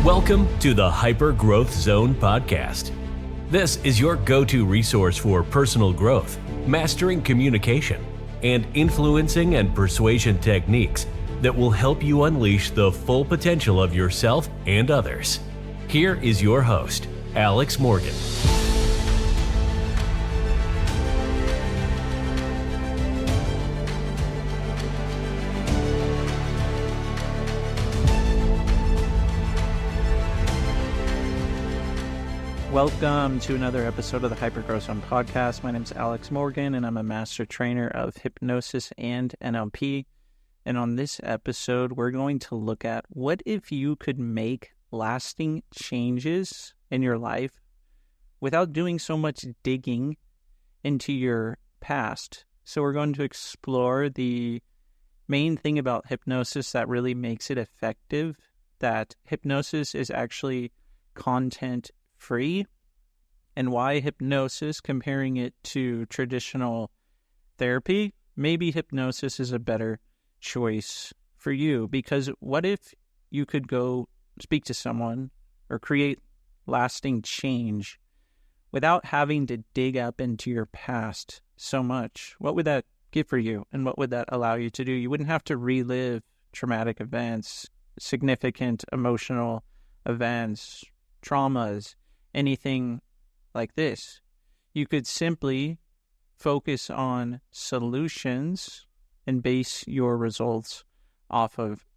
Welcome to the Hyper Growth Zone podcast. This is your go-to resource for personal growth, mastering communication, and influencing and persuasion techniques that will help you unleash the full potential of yourself and others. Here is your host, Alex Morgan. Welcome to another episode of the Hyper Growth Zone podcast. My name is Alex Morgan, and I'm a master trainer of hypnosis and NLP. And on this episode, we're going to look at what if you could make lasting changes in your life without doing so much digging into your past. So we're going to explore the main thing about hypnosis that really makes it effective, that hypnosis is actually content free, and why hypnosis, comparing it to traditional therapy, maybe hypnosis is a better choice for you. Because what if you could go speak to someone or create lasting change without having to dig up into your past so much? What would that give for you, and what would that allow you to do? You wouldn't have to relive traumatic events, significant emotional events, traumas, anything like this. You could simply focus on solutions and base your results off of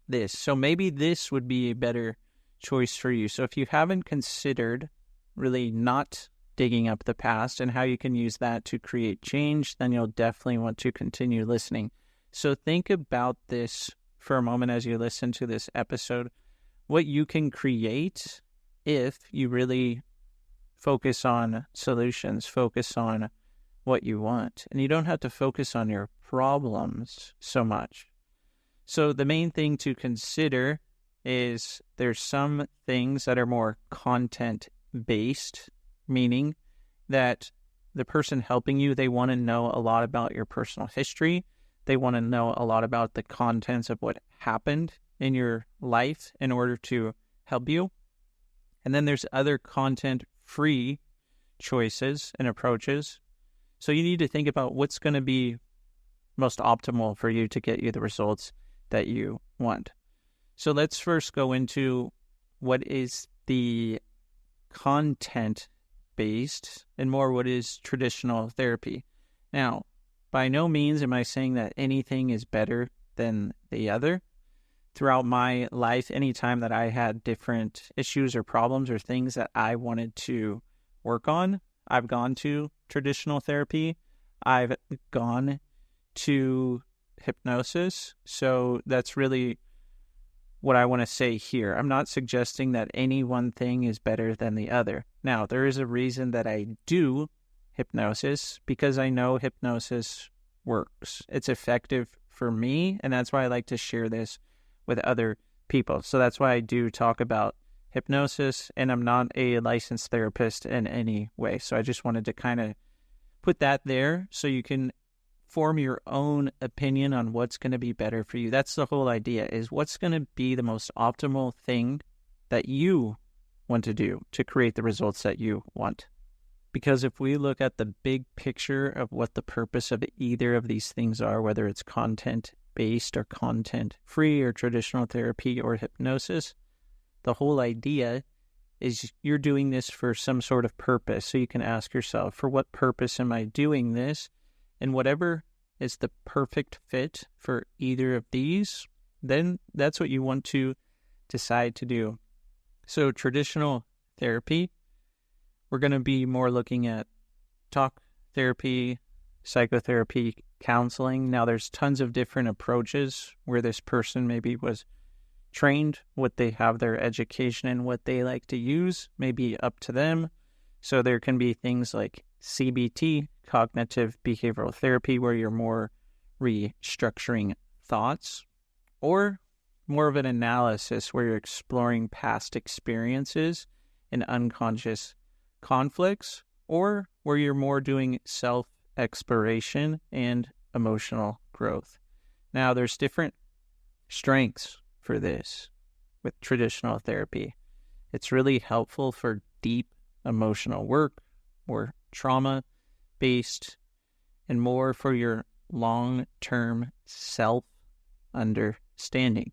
this. So maybe this would be a better choice for you. So if you haven't considered really not digging up the past and how you can use that to create change, then you'll definitely want to continue listening. So think about this for a moment as you listen to this episode, what you can create if you really focus on solutions, focus on what you want. And you don't have to focus on your problems so much. So the main thing to consider is there's some things that are more content-based, meaning that the person helping you, they want to know a lot about your personal history. They want to know a lot about the contents of what happened in your life in order to help you. And then there's other content-free choices and approaches. So you need to think about what's going to be most optimal for you to get you the results that you want. So let's first go into what is the content-based and more what is traditional therapy. Now, by no means am I saying that anything is better than the other. Throughout my life, anytime that I had different issues or problems or things that I wanted to work on, I've gone to traditional therapy. I've gone to hypnosis. So that's really what I want to say here. I'm not suggesting that any one thing is better than the other. Now, there is a reason that I do hypnosis, because I know hypnosis works. It's effective for me, and that's why I like to share this with other people. So that's why I do talk about hypnosis, and I'm not a licensed therapist in any way. So I just wanted to kind of put that there so you can form your own opinion on what's going to be better for you. That's the whole idea, is what's going to be the most optimal thing that you want to do to create the results that you want. Because if we look at the big picture of what the purpose of either of these things are, whether it's content-based or content-free or traditional therapy or hypnosis, the whole idea is you're doing this for some sort of purpose. So you can ask yourself, for what purpose am I doing this? And whatever is the perfect fit for either of these, then that's what you want to decide to do. So traditional therapy, we're going to be more looking at talk therapy, psychotherapy, counseling. Now, there's tons of different approaches where this person maybe was trained, what they have their education and what they like to use may be up to them. So there can be things like CBT, cognitive behavioral therapy, where you're more restructuring thoughts, or more of an analysis where you're exploring past experiences and unconscious conflicts, or where you're more doing self-exploration and emotional growth. Now, there's different strengths for this with traditional therapy. It's really helpful for deep emotional work, more trauma-based, and more for your long-term self-understanding.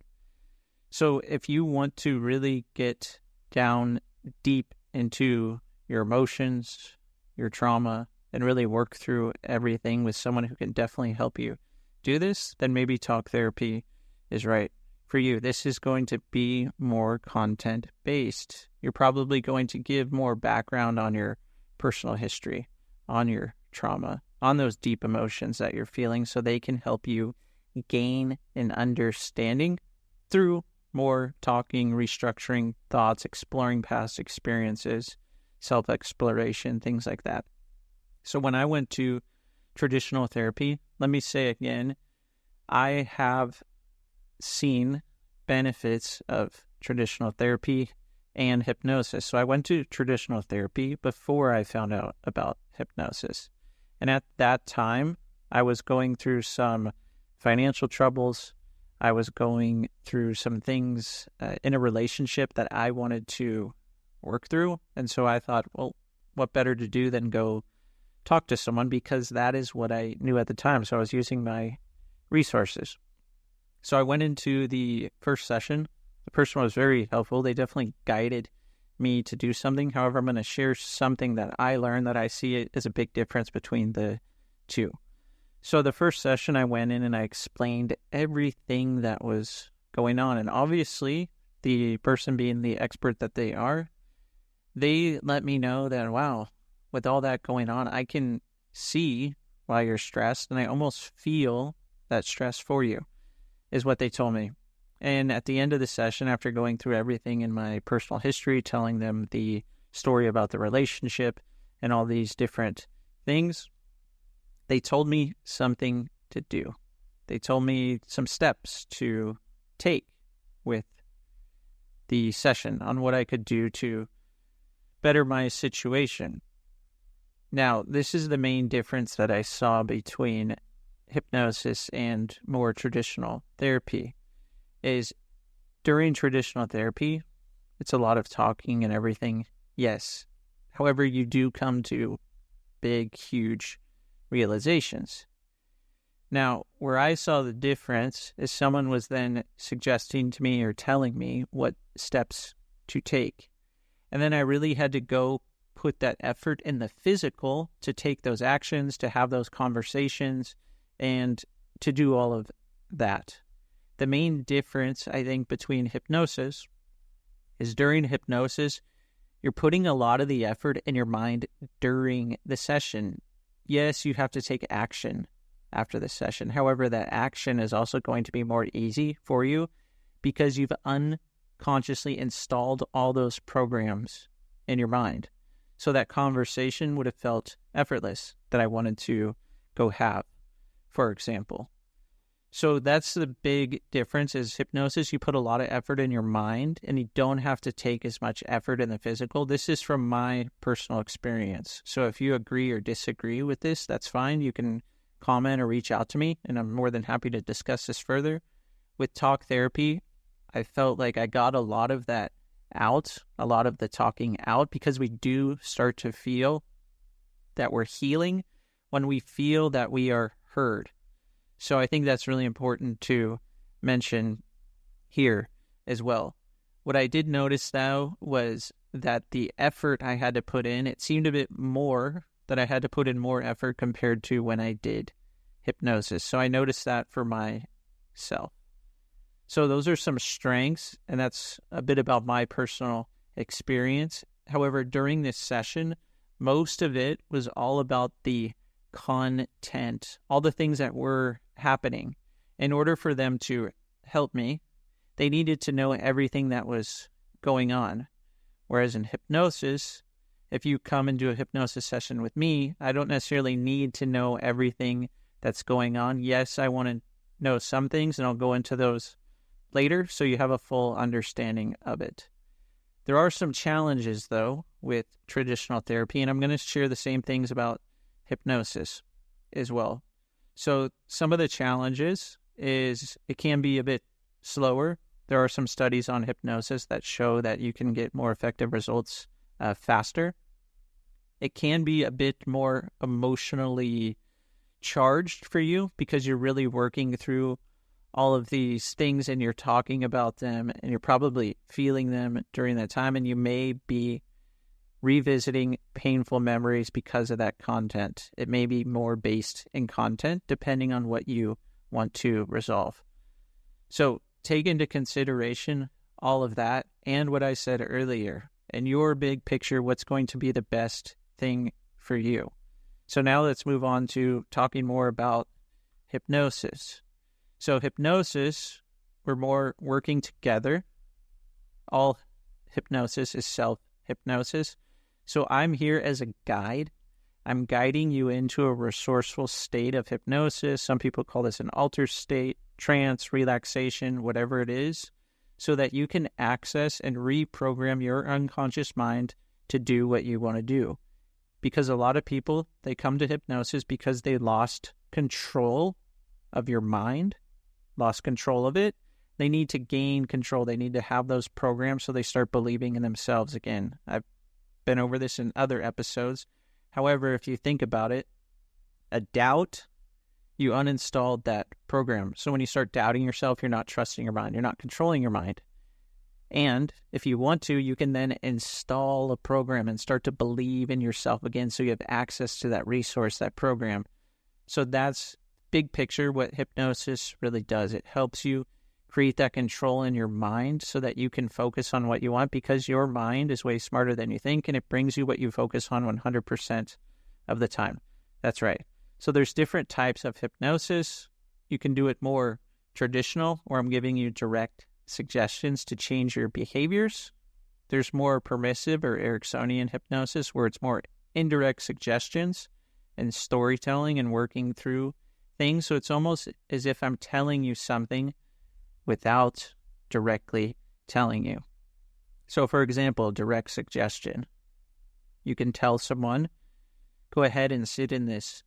So if you want to really get down deep into your emotions, your trauma, and really work through everything with someone who can definitely help you do this, then maybe talk therapy is right for you. This is going to be more content-based. You're probably going to give more background on your personal history, on your trauma, on those deep emotions that you're feeling, so they can help you gain an understanding through more talking, restructuring thoughts, exploring past experiences, self-exploration, things like that. So when I went to traditional therapy, let me say again, I have seen benefits of traditional therapy and hypnosis. So I went to traditional therapy before I found out about hypnosis. And at that time, I was going through some financial troubles. I was going through some things in a relationship that I wanted to work through. And so I thought, well, what better to do than go talk to someone, because that is what I knew at the time. So I was using my resources. So I went into the first session. The person was very helpful. They definitely guided me to do something. However, I'm going to share something that I learned that I see as a big difference between the two. So the first session, I went in and I explained everything that was going on. And obviously, the person being the expert that they are, they let me know that, wow, with all that going on, I can see why you're stressed, and I almost feel that stress for you, is what they told me. And at the end of the session, after going through everything in my personal history, telling them the story about the relationship and all these different things, they told me something to do. They told me some steps to take with the session on what I could do to better my situation. Now, this is the main difference that I saw between hypnosis and more traditional therapy, is during traditional therapy, it's a lot of talking and everything, yes. However, you do come to big, huge realizations. Now, where I saw the difference is someone was then suggesting to me or telling me what steps to take. And then I really had to go put that effort in the physical to take those actions, to have those conversations, and to do all of that. The main difference, I think, between hypnosis is during hypnosis, you're putting a lot of the effort in your mind during the session. Yes, you have to take action after the session. However, that action is also going to be more easy for you because you've unconsciously installed all those programs in your mind. So that conversation would have felt effortless that I wanted to go have, for example. So that's the big difference is hypnosis, you put a lot of effort in your mind and you don't have to take as much effort in the physical. This is from my personal experience. So if you agree or disagree with this, that's fine. You can comment or reach out to me and I'm more than happy to discuss this further. With talk therapy, I felt like I got a lot of that out, a lot of the talking out, because we do start to feel that we're healing when we feel that we are heard. So I think that's really important to mention here as well. What I did notice, though, was that the effort I had to put in, it seemed a bit more that I had to put in more effort compared to when I did hypnosis. So I noticed that for myself. So those are some strengths, and that's a bit about my personal experience. However, during this session, most of it was all about the content, all the things that were happening. In order for them to help me, they needed to know everything that was going on. Whereas in hypnosis, if you come and do a hypnosis session with me, I don't necessarily need to know everything that's going on. Yes, I want to know some things, and I'll go into those later so you have a full understanding of it. There are some challenges, though, with traditional therapy, and I'm going to share the same things about hypnosis as well. So some of the challenges is it can be a bit slower There are some studies on hypnosis that show that you can get more effective results faster. It can be a bit more emotionally charged for you because you're really working through all of these things and you're talking about them and you're probably feeling them during that time, and you may be revisiting painful memories because of that content. It may be more based in content depending on what you want to resolve. So take into consideration all of that and what I said earlier, and your big picture, what's going to be the best thing for you. So now let's move on to talking more about hypnosis. So hypnosis, we're more working together. All hypnosis is self-hypnosis. So I'm here as a guide. I'm guiding you into a resourceful state of hypnosis. Some people call this an altered state, trance, relaxation, whatever it is, so that you can access and reprogram your unconscious mind to do what you want to do. Because a lot of people, they come to hypnosis because they lost control of your mind, lost control of it. They need to gain control. They need to have those programs so they start believing in themselves again. I've been over this in other episodes. However, if you think about it, a doubt, you uninstalled that program. So when you start doubting yourself, you're not trusting your mind. You're not controlling your mind. And if you want to, you can then install a program and start to believe in yourself again so you have access to that resource, that program. So that's big picture what hypnosis really does. It helps you create that control in your mind so that you can focus on what you want, because your mind is way smarter than you think, and it brings you what you focus on 100% of the time. That's right. So there's different types of hypnosis. You can do it more traditional, where I'm giving you direct suggestions to change your behaviors. There's more permissive or Ericksonian hypnosis, where it's more indirect suggestions and storytelling and working through things. So it's almost as if I'm telling you something without directly telling you. So for example, direct suggestion. You can tell someone, go ahead and sit in this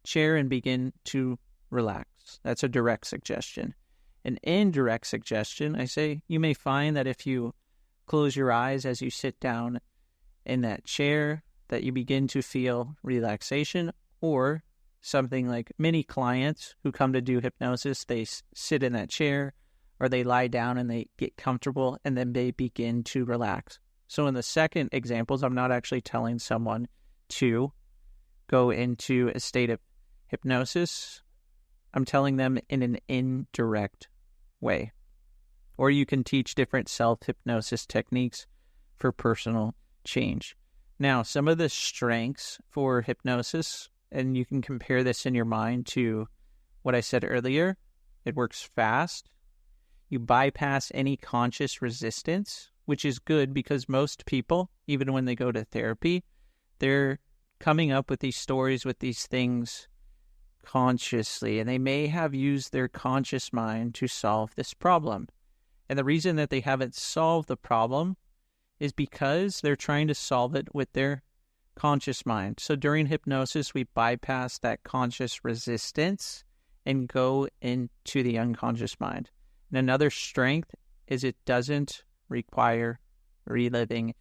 chair and begin to relax. That's a direct suggestion. An indirect suggestion, I say, you may find that if you close your eyes as you sit down in that chair, that you begin to feel relaxation. Or something like many clients who come to do hypnosis, they sit in that chair or they lie down and they get comfortable and then they begin to relax. So in the second examples, I'm not actually telling someone to go into a state of hypnosis. I'm telling them in an indirect way. Or you can teach different self-hypnosis techniques for personal change. Now, some of the strengths for hypnosis, and you can compare this in your mind to what I said earlier. It works fast. You bypass any conscious resistance, which is good because most people, even when they go to therapy, they're coming up with these stories, with these things consciously, and they may have used their conscious mind to solve this problem. And the reason that they haven't solved the problem is because they're trying to solve it with their conscious mind. So during hypnosis, we bypass that conscious resistance and go into the unconscious mind. And another strength is it doesn't require reliving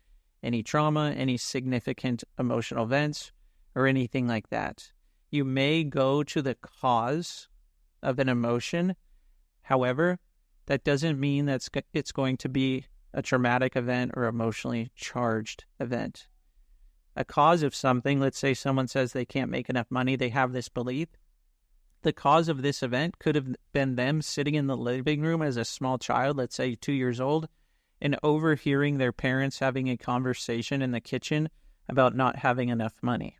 any trauma, any significant emotional events, or anything like that. You may go to the cause of an emotion. However, that doesn't mean that it's going to be a traumatic event or emotionally charged event. A cause of something, let's say someone says they can't make enough money, they have this belief. The cause of this event could have been them sitting in the living room as a small child, let's say 2 years old, and overhearing their parents having a conversation in the kitchen about not having enough money.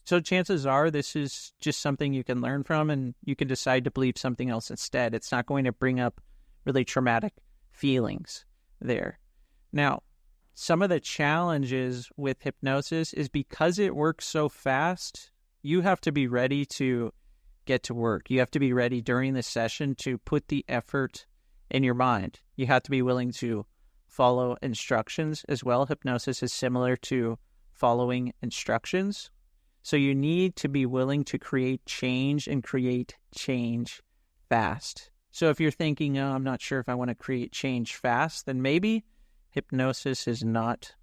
So chances are this is just something you can learn from, and you can decide to believe something else instead. It's not going to bring up really traumatic feelings there. Now, some of the challenges with hypnosis is because it works so fast, you have to be ready to get to work. You have to be ready during the session to put the effort in your mind. You have to be willing to follow instructions as well. Hypnosis is similar to following instructions. So you need to be willing to create change and create change fast. So if you're thinking, oh, I'm not sure if I want to create change fast, then maybe hypnosis is not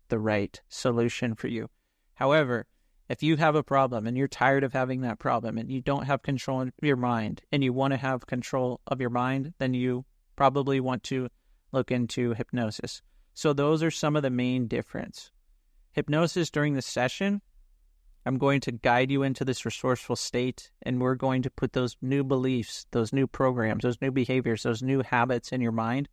the right solution for you. However, if you have a problem and you're tired of having that problem and you don't have control of your mind and you want to have control of your mind, then you probably want to look into hypnosis. So those are some of the main difference. Hypnosis during the session, I'm going to guide you into this resourceful state, and we're going to put those new beliefs, those new programs, those new behaviors, those new habits in your mind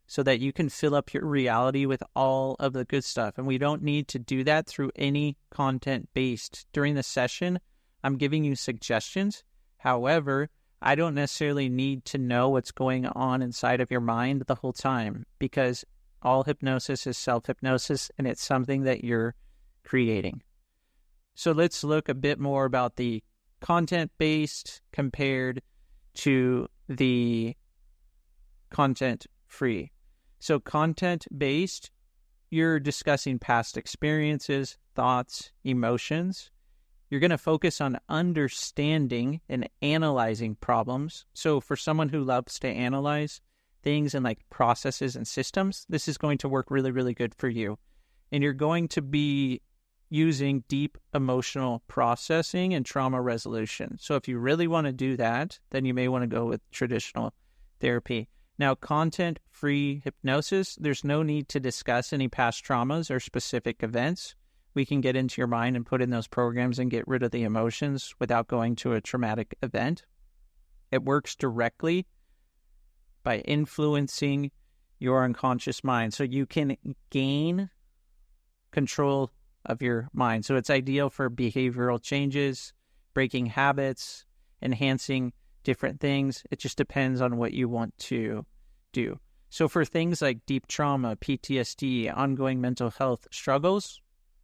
so that you can fill up your reality with all of the good stuff. And we don't need to do that through any content-based. During the session, I'm giving you suggestions. However, I don't necessarily need to know what's going on inside of your mind the whole time, because all hypnosis is self-hypnosis, and it's something that you're creating. So let's look a bit more about the content-based compared to the content-free. So content-based, you're discussing past experiences, thoughts, emotions. You're going to focus on understanding and analyzing problems. So for someone who loves to analyze things and like processes and systems, this is going to work really, really good for you. And you're going to be using deep emotional processing and trauma resolution. So if you really want to do that, then you may want to go with traditional therapy. Now, content-free hypnosis, there's no need to discuss any past traumas or specific events. We can get into your mind and put in those programs and get rid of the emotions without going to a traumatic event. It works directly by influencing your unconscious mind. So you can gain control of your mind. So it's ideal for behavioral changes, breaking habits, enhancing different things. It just depends on what you want to do. So for things like deep trauma, PTSD, ongoing mental health struggles,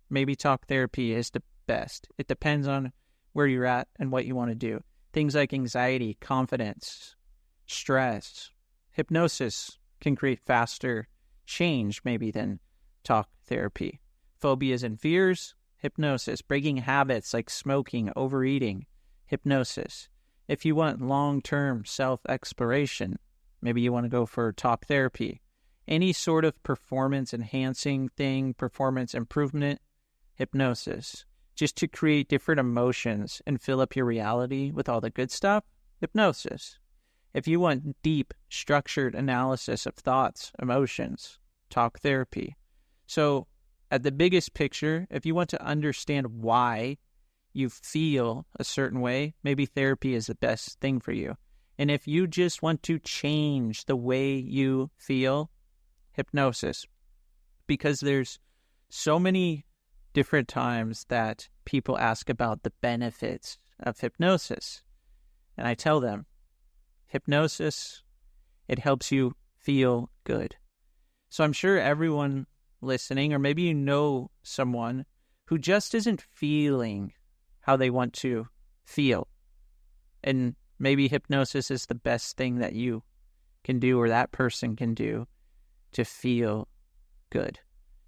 maybe talk therapy is the best. It depends on where you're at and what you want to do. Things like anxiety, confidence, stress, hypnosis can create faster change maybe than talk therapy. Phobias and fears, hypnosis. Breaking habits like smoking, overeating, hypnosis. If you want long-term self-exploration, maybe you want to go for talk therapy. Any sort of performance-enhancing thing, performance improvement, hypnosis. Just to create different emotions and fill up your reality with all the good stuff, hypnosis. If you want deep, structured analysis of thoughts, emotions, talk therapy. So, at the biggest picture, if you want to understand why you feel a certain way, maybe therapy is the best thing for you. And if you just want to change the way you feel, hypnosis. Because there's so many different times that people ask about the benefits of hypnosis. And I tell them, hypnosis, it helps you feel good. So I'm sure everyone listening, or maybe you know someone who just isn't feeling how they want to feel. And maybe hypnosis is the best thing that you can do or that person can do to feel good.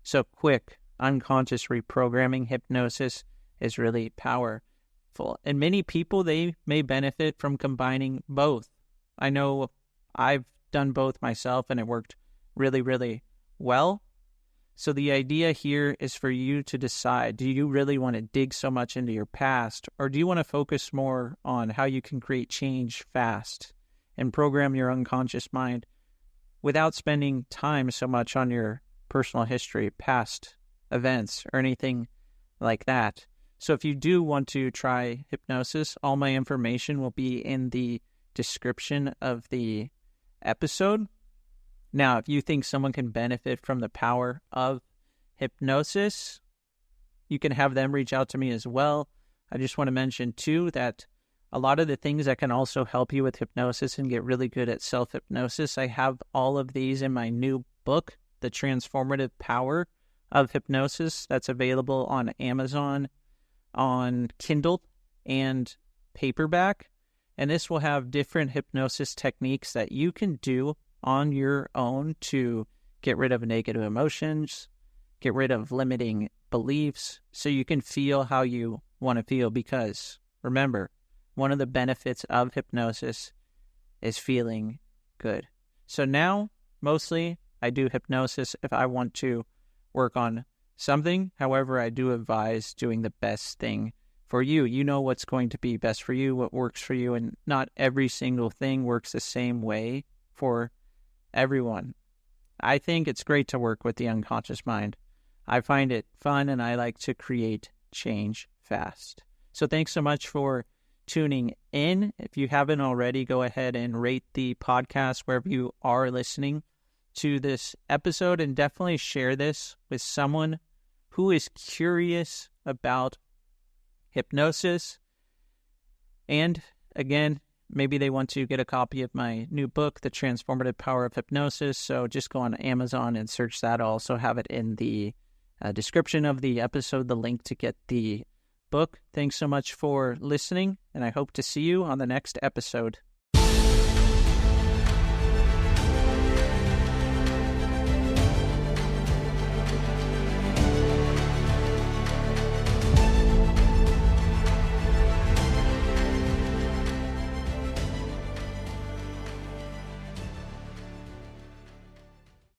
So quick, unconscious reprogramming hypnosis is really powerful. And many people, they may benefit from combining both. I know I've done both myself and it worked really, really well. So the idea here is for you to decide, do you really want to dig so much into your past, or do you want to focus more on how you can create change fast and program your unconscious mind without spending time so much on your personal history, past events, or anything like that? So if you do want to try hypnosis, all my information will be in the description of the episode. Now, if you think someone can benefit from the power of hypnosis, you can have them reach out to me as well. I just want to mention, too, that a lot of the things that can also help you with hypnosis and get really good at self-hypnosis, I have all of these in my new book, The Transformative Power of Hypnosis, that's available on Amazon, on Kindle, and paperback. And this will have different hypnosis techniques that you can do on your own to get rid of negative emotions, get rid of limiting beliefs, so you can feel how you want to feel. Because remember, one of the benefits of hypnosis is feeling good. So now, mostly, I do hypnosis if I want to work on something. However, I do advise doing the best thing for you. You know what's going to be best for you, what works for you, and not every single thing works the same way for everyone. I think it's great to work with the unconscious mind. I find it fun, and I like to create change fast. So thanks so much for tuning in. If you haven't already, go ahead and rate the podcast wherever you are listening to this episode, and definitely share this with someone who is curious about hypnosis. And again, maybe they want to get a copy of my new book, The Transformative Power of Hypnosis. So just go on Amazon and search that. I'll also have it in the description of the episode, the link to get the book. Thanks so much for listening, and I hope to see you on the next episode.